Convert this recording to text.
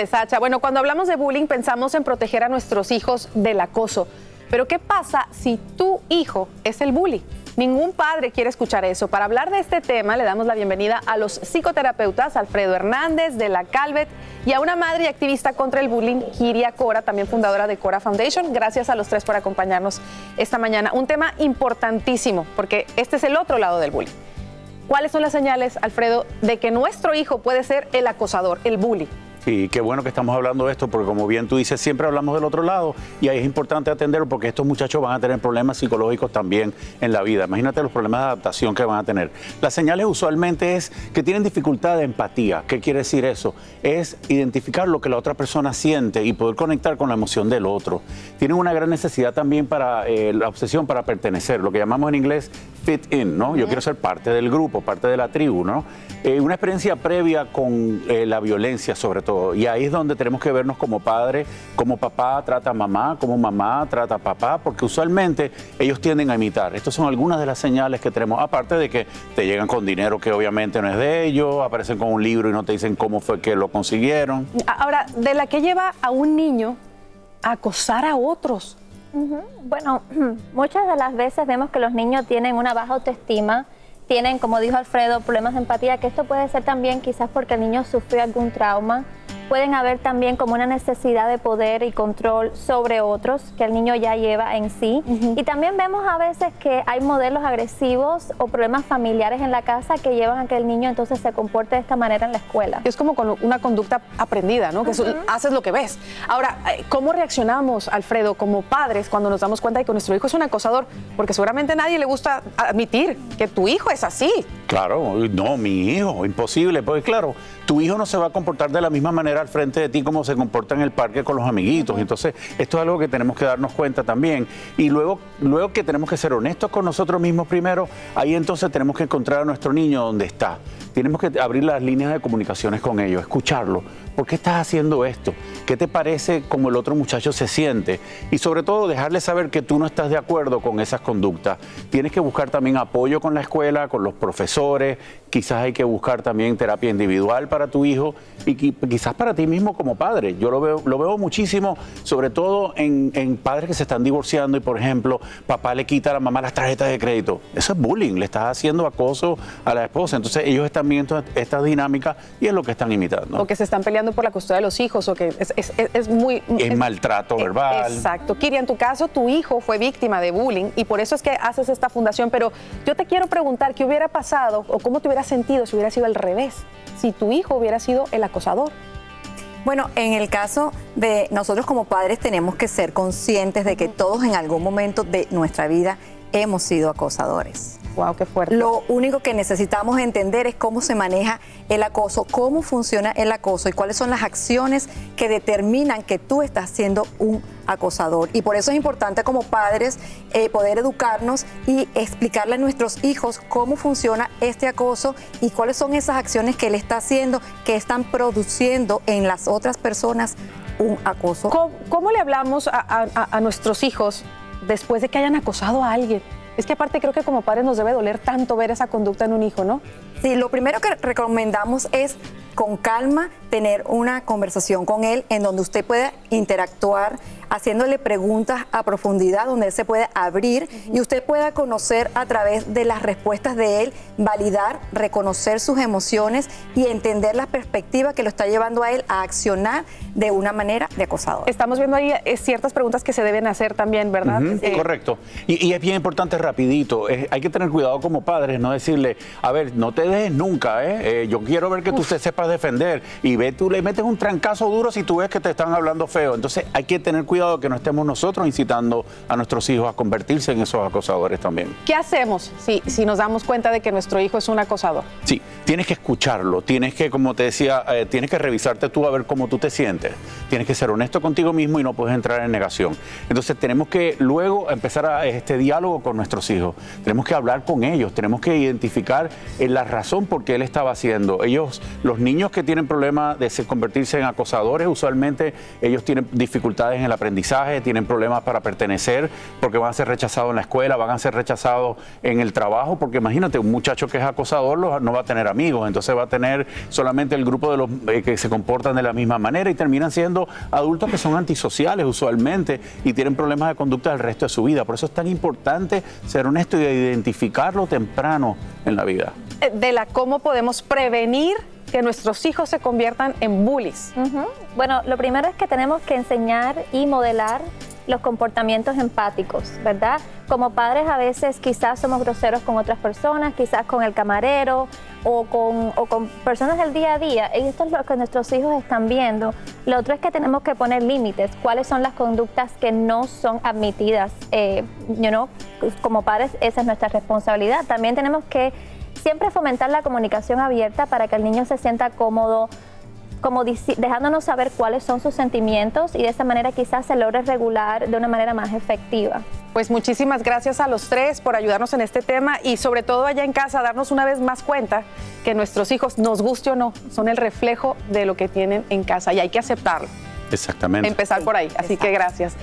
Sacha, bueno, cuando hablamos de bullying pensamos en proteger a nuestros hijos del acoso, pero ¿qué pasa si tu hijo es el bully? Ningún padre quiere escuchar eso. Para hablar de este tema le damos la bienvenida a los psicoterapeutas Alfredo Hernández de la Calvet y a una madre y activista contra el bullying, Kiria Cora, también fundadora de Cora Foundation. Gracias a los tres por acompañarnos esta mañana. Un tema importantísimo porque este es el otro lado del bullying. ¿Cuáles son las señales, Alfredo, de que nuestro hijo puede ser el acosador, el bully? Sí, qué bueno que estamos hablando de esto, porque como bien tú dices, siempre hablamos del otro lado y ahí es importante atenderlo porque estos muchachos van a tener problemas psicológicos también en la vida. Imagínate los problemas de adaptación que van a tener. Las señales usualmente es que tienen dificultad de empatía. ¿Qué quiere decir eso? Es identificar lo que la otra persona siente y poder conectar con la emoción del otro. Tienen una gran necesidad también para la obsesión para pertenecer, lo que llamamos en inglés fit in, ¿no? Yo quiero ser parte del grupo, parte de la tribu, ¿no? Una experiencia previa con la violencia sobre todo, y ahí es donde tenemos que vernos como padre, como papá trata a mamá, como mamá trata a papá, porque usualmente ellos tienden a imitar. Estas son algunas de las señales que tenemos, aparte de que te llegan con dinero que obviamente no es de ellos, aparecen con un libro y no te dicen cómo fue que lo consiguieron. Ahora, de la que lleva a un niño a acosar a otros. Bueno, muchas de las veces vemos que los niños tienen una baja autoestima, tienen, como dijo Alfredo, problemas de empatía, que esto puede ser también quizás porque el niño sufrió algún trauma. Pueden haber también como una necesidad de poder y control sobre otros que el niño ya lleva en sí. Y también vemos a veces que hay modelos agresivos o problemas familiares en la casa que llevan a que el niño entonces se comporte de esta manera en la escuela. Es como con una conducta aprendida, ¿no? Que haces lo que ves. Ahora, ¿cómo reaccionamos, Alfredo, como padres cuando nos damos cuenta de que nuestro hijo es un acosador? Porque seguramente a nadie le gusta admitir que tu hijo es así. Claro, no, mi hijo, imposible, porque claro, tu hijo no se va a comportar de la misma manera al frente de ti como se comporta en el parque con los amiguitos. Entonces, esto es algo que tenemos que darnos cuenta también. Y luego que tenemos que ser honestos con nosotros mismos primero, ahí entonces tenemos que encontrar a nuestro niño donde está. Tenemos que abrir las líneas de comunicaciones con ellos, escucharlo. ¿Por qué estás haciendo esto? ¿Qué te parece como el otro muchacho se siente? Y sobre todo dejarle saber que tú no estás de acuerdo con esas conductas. Tienes que buscar también apoyo con la escuela, con los profesores. Quizás hay que buscar también terapia individual para tu hijo y quizás para ti mismo como padre. Yo lo veo muchísimo, sobre todo en padres que se están divorciando y, por ejemplo, papá le quita a la mamá las tarjetas de crédito. Eso es bullying, le estás haciendo acoso a la esposa. Entonces ellos están viendo esta dinámica y es lo que están imitando. O que se están peleando por la custodia de los hijos, o que es muy... Es maltrato verbal. Exacto. Kiria, en tu caso, tu hijo fue víctima de bullying y por eso es que haces esta fundación, pero yo te quiero preguntar, ¿qué hubiera pasado o cómo te hubieras sentido si hubiera sido al revés? Si tu hijo hubiera sido el acosador. Bueno, en el caso de nosotros como padres tenemos que ser conscientes de que todos en algún momento de nuestra vida hemos sido acosadores. Wow, qué fuerte. Lo único que necesitamos entender es cómo se maneja el acoso, cómo funciona el acoso y cuáles son las acciones que determinan que tú estás siendo un acosador. Y por eso es importante como padres poder educarnos y explicarle a nuestros hijos cómo funciona este acoso y cuáles son esas acciones que él está haciendo, que están produciendo en las otras personas un acoso. ¿Cómo le hablamos a nuestros hijos después de que hayan acosado a alguien? Es que aparte creo que como padres nos debe doler tanto ver esa conducta en un hijo, ¿no? Sí, lo primero que recomendamos es con calma tener una conversación con él en donde usted pueda interactuar, haciéndole preguntas a profundidad, donde él se puede abrir y usted pueda conocer a través de las respuestas de él, validar, reconocer sus emociones y entender la perspectiva que lo está llevando a él a accionar de una manera de acosador. Estamos viendo ahí ciertas preguntas que se deben hacer también, ¿verdad? Correcto. Y es bien importante rapidito, hay que tener cuidado como padres, no decirle, a ver, no te dejes nunca, yo quiero ver que tú te sepas defender y ve, tú le metes un trancazo duro si tú ves que te están hablando feo. Entonces hay que tener cuidado que no estemos nosotros incitando a nuestros hijos a convertirse en esos acosadores también. ¿Qué hacemos si nos damos cuenta de que nuestro hijo es un acosador? Sí, tienes que escucharlo, tienes que, como te decía, tienes que revisarte tú a ver cómo tú te sientes. Tienes que ser honesto contigo mismo y no puedes entrar en negación. Entonces tenemos que luego empezar a este diálogo con nuestros hijos. Tenemos que hablar con ellos, tenemos que identificar la razón por qué él estaba haciendo. Ellos, los niños que tienen problemas problema de convertirse en acosadores. Usualmente ellos tienen dificultades en el aprendizaje, tienen problemas para pertenecer, porque van a ser rechazados en la escuela, van a ser rechazados en el trabajo, porque imagínate, un muchacho que es acosador no va a tener amigos, entonces va a tener solamente el grupo de los que se comportan de la misma manera y terminan siendo adultos que son antisociales usualmente y tienen problemas de conducta el resto de su vida. Por eso es tan importante ser honesto y identificarlo temprano en la vida. ¿Cómo podemos prevenir que nuestros hijos se conviertan en bullies? Bueno, lo primero es que tenemos que enseñar y modelar los comportamientos empáticos, ¿verdad? Como padres a veces quizás somos groseros con otras personas, quizás con el camarero o con personas del día a día, y esto es lo que nuestros hijos están viendo. Lo otro es que tenemos que poner límites, cuáles son las conductas que no son admitidas. Como padres esa es nuestra responsabilidad. También tenemos que siempre fomentar la comunicación abierta para que el niño se sienta cómodo, dejándonos saber cuáles son sus sentimientos y de esa manera quizás se logre regular de una manera más efectiva. Pues muchísimas gracias a los tres por ayudarnos en este tema y sobre todo allá en casa darnos una vez más cuenta que nuestros hijos, nos guste o no, son el reflejo de lo que tienen en casa y hay que aceptarlo. Exactamente. Empezar por ahí, así que gracias.